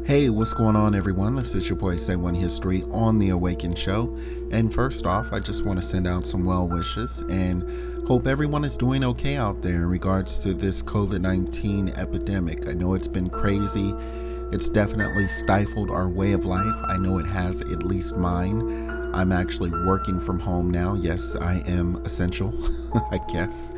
Hey, what's going on, everyone? This is your boy Say One History on The Awakened Show. And first off, I just want to send out some well wishes and hope everyone is doing okay out there in regards to this COVID-19 epidemic. I know it's been crazy. It's definitely stifled our way of life. I know it has, at least mine. I'm actually working from home now. Yes, I am essential, I guess.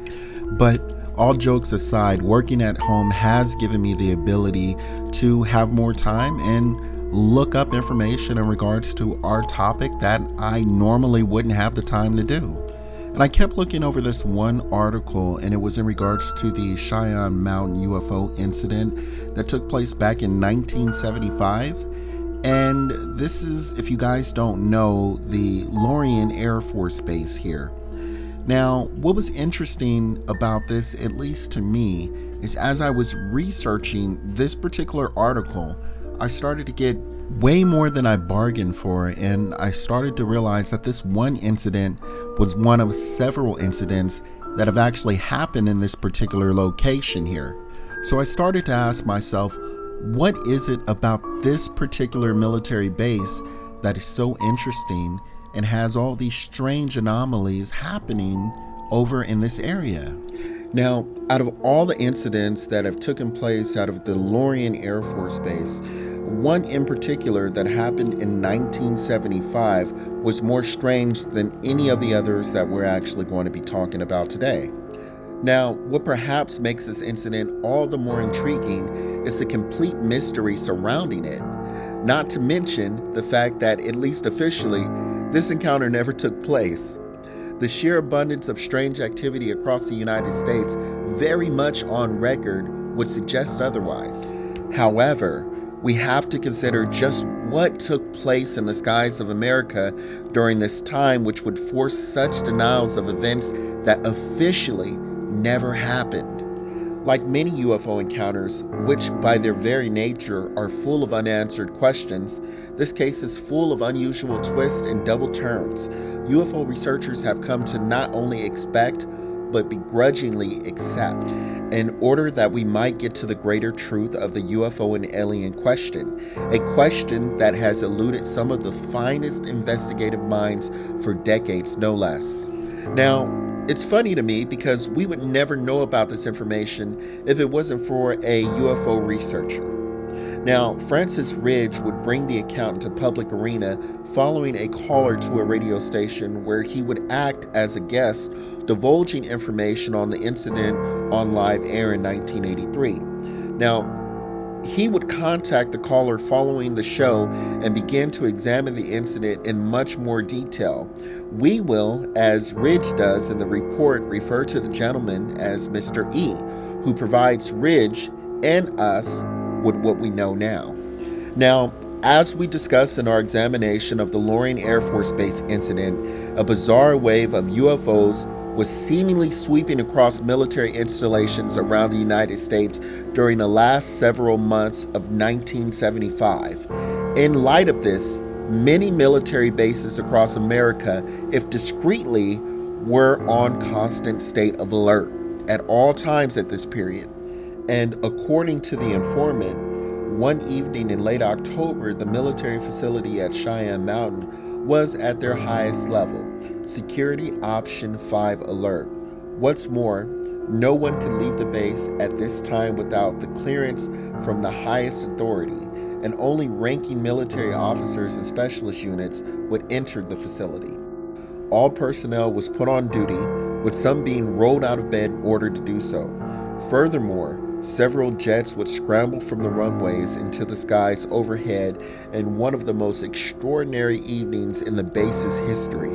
But all jokes aside, working at home has given me the ability to have more time and look up information in regards to our topic that I normally wouldn't have the time to do. And I kept looking over this one article, and it was in regards to the Cheyenne Mountain UFO incident that took place back in 1975. And this is, if you guys don't know, the Lorien Air Force Base here. Now, what was interesting about this, at least to me, is as I was researching this particular article, I started to get way more than I bargained for, and I started to realize that this one incident was one of several incidents that have actually happened in this particular location here. So I started to ask myself, what is it about this particular military base that is so interesting and has all these strange anomalies happening over in this area? Now, out of all the incidents that have taken place out of the Lorien Air Force Base, one in particular that happened in 1975 was more strange than any of the others that we're actually going to be talking about today. Now, what perhaps makes this incident all the more intriguing is the complete mystery surrounding it. Not to mention the fact that, at least officially, this encounter never took place. The sheer abundance of strange activity across the United States, very much on record, would suggest otherwise. However, we have to consider just what took place in the skies of America during this time, which would force such denials of events that officially never happened. Like many UFO encounters, which by their very nature are full of unanswered questions, this case is full of unusual twists and double turns. UFO researchers have come to not only expect, but begrudgingly accept, in order that we might get to the greater truth of the UFO and alien question, a question that has eluded some of the finest investigative minds for decades, no less. Now, it's funny to me because we would never know about this information if it wasn't for a UFO researcher. Now, Francis Ridge would bring the account into public arena following a caller to a radio station where he would act as a guest, divulging information on the incident on live air in 1983. Now, he would contact the caller following the show and begin to examine the incident in much more detail. We will, as Ridge does in the report, refer to the gentleman as Mr. E, who provides Ridge and us with what we know now. Now, as we discussed in our examination of the Lorien Air Force Base incident, a bizarre wave of UFOs was seemingly sweeping across military installations around the United States during the last several months of 1975. In light of this, many military bases across America, if discreetly, were on constant state of alert at all times at this period. And according to the informant, one evening in late October, the military facility at Cheyenne Mountain was at their highest level, Security Option 5 alert. What's more, no one could leave the base at this time without the clearance from the highest authority, and only ranking military officers and specialist units would enter the facility. All personnel was put on duty, with some being rolled out of bed in order to do so. Furthermore, several jets would scramble from the runways into the skies overhead in one of the most extraordinary evenings in the base's history.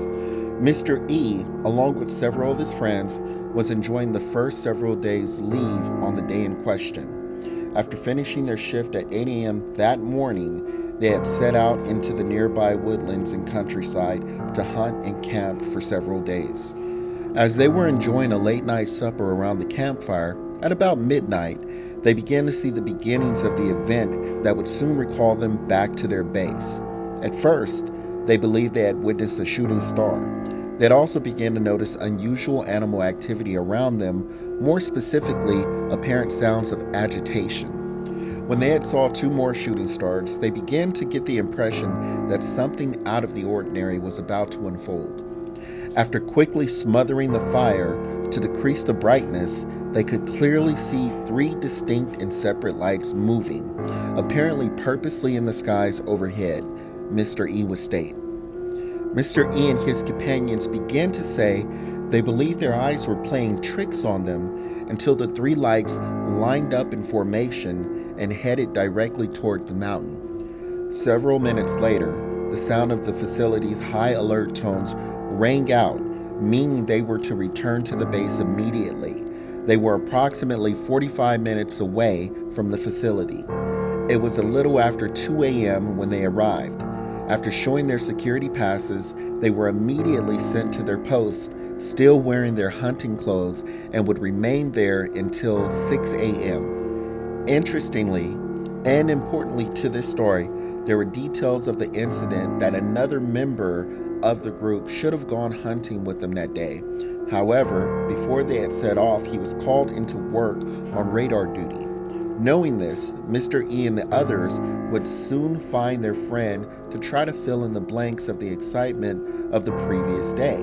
Mr. E, along with several of his friends, was enjoying the first several days' leave on the day in question. After finishing their shift at 8 a.m. that morning, they had set out into the nearby woodlands and countryside to hunt and camp for several days. As they were enjoying a late-night supper around the campfire, at about midnight, they began to see the beginnings of the event that would soon recall them back to their base. At first, they believed they had witnessed a shooting star. They had also began to notice unusual animal activity around them, more specifically, apparent sounds of agitation. When they had saw two more shooting stars, they began to get the impression that something out of the ordinary was about to unfold. After quickly smothering the fire to decrease the brightness, they could clearly see three distinct and separate lights moving, apparently purposely in the skies overhead, Mr. E would state. Mr. E and his companions began to say they believed their eyes were playing tricks on them until the three lights lined up in formation and headed directly toward the mountain. Several minutes later, the sound of the facility's high alert tones rang out, meaning they were to return to the base immediately. They were approximately 45 minutes away from the facility. It was a little after 2 a.m. when they arrived. After showing their security passes, they were immediately sent to their post, still wearing their hunting clothes, and would remain there until 6 a.m. Interestingly, and importantly to this story, there were details of the incident that another member of the group should have gone hunting with them that day. However, before they had set off, he was called into work on radar duty. Knowing this, Mr. E and the others would soon find their friend to try to fill in the blanks of the excitement of the previous day.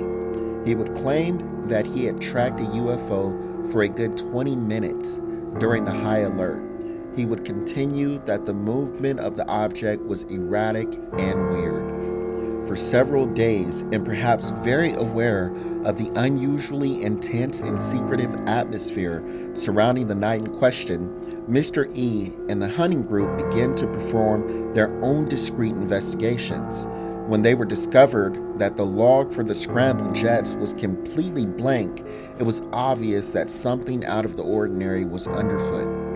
He would claim that he had tracked a UFO for a good 20 minutes during the high alert. He would continue that the movement of the object was erratic and weird. For several days, and perhaps very aware of the unusually intense and secretive atmosphere surrounding the night in question, Mr. E and the hunting group began to perform their own discreet investigations. When they were discovered that the log for the scrambled jets was completely blank, it was obvious that something out of the ordinary was underfoot.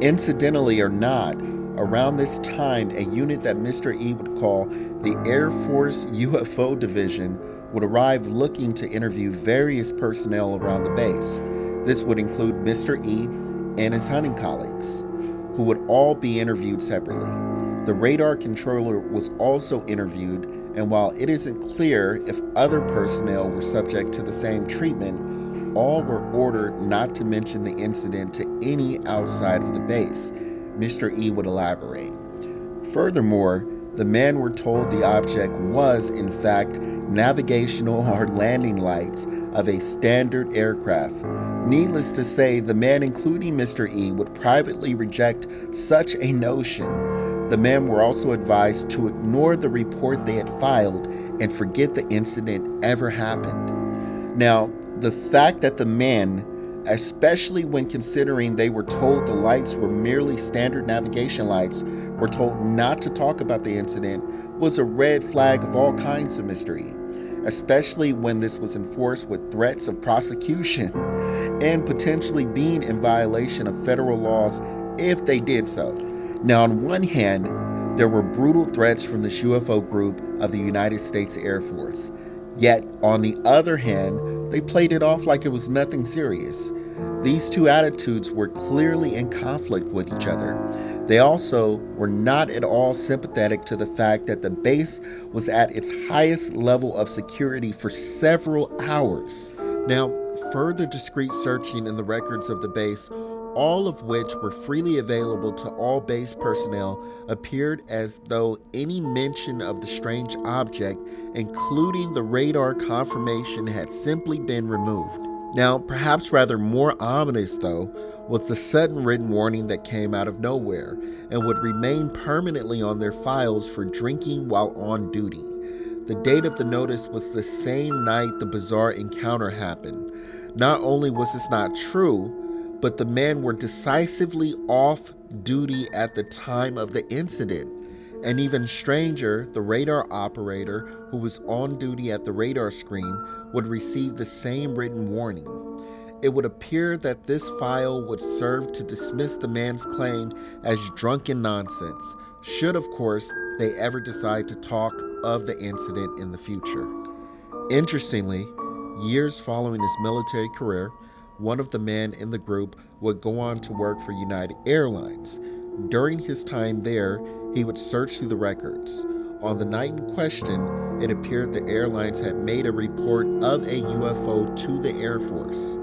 Incidentally or not, around this time, a unit that Mr. E would call the Air Force U.F.O Division would arrive looking to interview various personnel around the base. This would include Mr. E and his hunting colleagues, who would all be interviewed separately. The radar controller was also interviewed, and while it isn't clear if other personnel were subject to the same treatment, all were ordered not to mention the incident to any outside of the base. Mr. E would elaborate. Furthermore, the men were told the object was, in fact, navigational or landing lights of a standard aircraft. Needless to say, the men, including Mr. E, would privately reject such a notion. The men were also advised to ignore the report they had filed and forget the incident ever happened. Now, the fact that the men, especially when considering they were told the lights were merely standard navigation lights, were told not to talk about the incident, was a red flag of all kinds of Mr. E, especially when this was enforced with threats of prosecution and potentially being in violation of federal laws if they did so. Now, on one hand, there were brutal threats from this UFO group of the United States Air Force. Yet, on the other hand, they played it off like it was nothing serious. These two attitudes were clearly in conflict with each other. They also were not at all sympathetic to the fact that the base was at its highest level of security for several hours. Now, further discreet searching in the records of the base, all of which were freely available to all base personnel, appeared as though any mention of the strange object, including the radar confirmation, had simply been removed. Now, perhaps rather more ominous, though, was the sudden written warning that came out of nowhere and would remain permanently on their files for drinking while on duty. The date of the notice was the same night the bizarre encounter happened. Not only was this not true, but the men were decisively off duty at the time of the incident. And even stranger, the radar operator who was on duty at the radar screen would receive the same written warning. It would appear that this file would serve to dismiss the man's claim as drunken nonsense, should of course they ever decide to talk of the incident in the future. Interestingly, years following his military career, one of the men in the group would go on to work for United Airlines. During his time there, he would search through the records. On the night in question, it appeared the airlines had made a report of a UFO to the Air Force.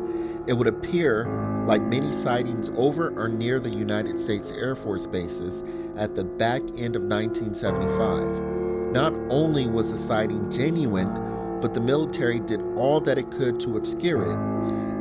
It would appear like many sightings over or near the United States Air Force bases at the back end of 1975. Not only was the sighting genuine, but the military did all that it could to obscure it,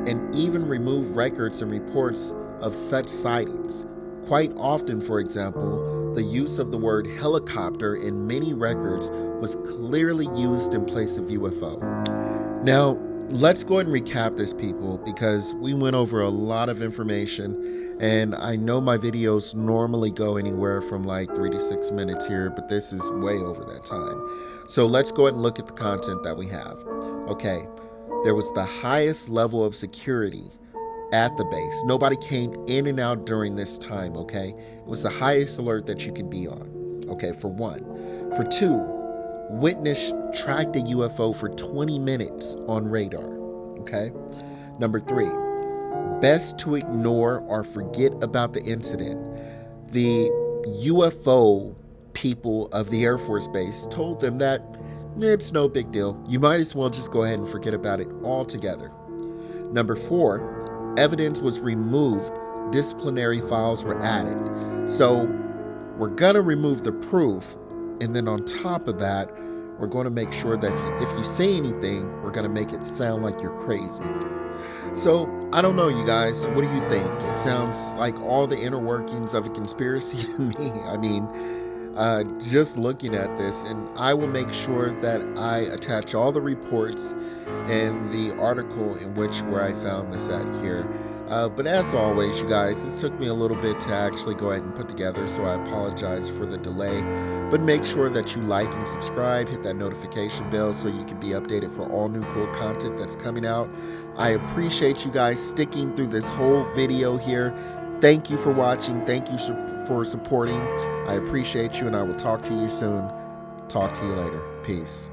and even remove records and reports of such sightings. Quite often, for example, the use of the word helicopter in many records was clearly used in place of UFO. Now, let's go ahead and recap this, people, because we went over a lot of information, and I know my videos normally go anywhere from like 3 to 6 minutes here, but this is way over that time. So let's go ahead and look at the content that we have. Okay, there was the highest level of security at the base. Nobody came in and out during this time, okay? It was the highest alert that you could be on, okay, for one. For two, witness tracked a UFO for 20 minutes on radar, okay? Number three, best to ignore or forget about the incident. The UFO people of the Air Force Base told them that it's no big deal. You might as well just go ahead and forget about it altogether. Number four, evidence was removed, disciplinary files were added. So we're going to remove the proof, and then on top of that, we're going to make sure that if you say anything, we're going to make it sound like you're crazy. So I don't know, you guys, what do you think? It sounds like all the inner workings of a conspiracy to me. I mean, just looking at this, and I will make sure that I attach all the reports and the article in which where I found this at here. But as always, you guys, this took me a little bit to actually go ahead and put together, so I apologize for the delay. But make sure that you like and subscribe, hit that notification bell so you can be updated for all new cool content that's coming out. I appreciate you guys sticking through this whole video here. Thank you for watching. Thank you for supporting. I appreciate you, and I will talk to you soon. Talk to you later. Peace.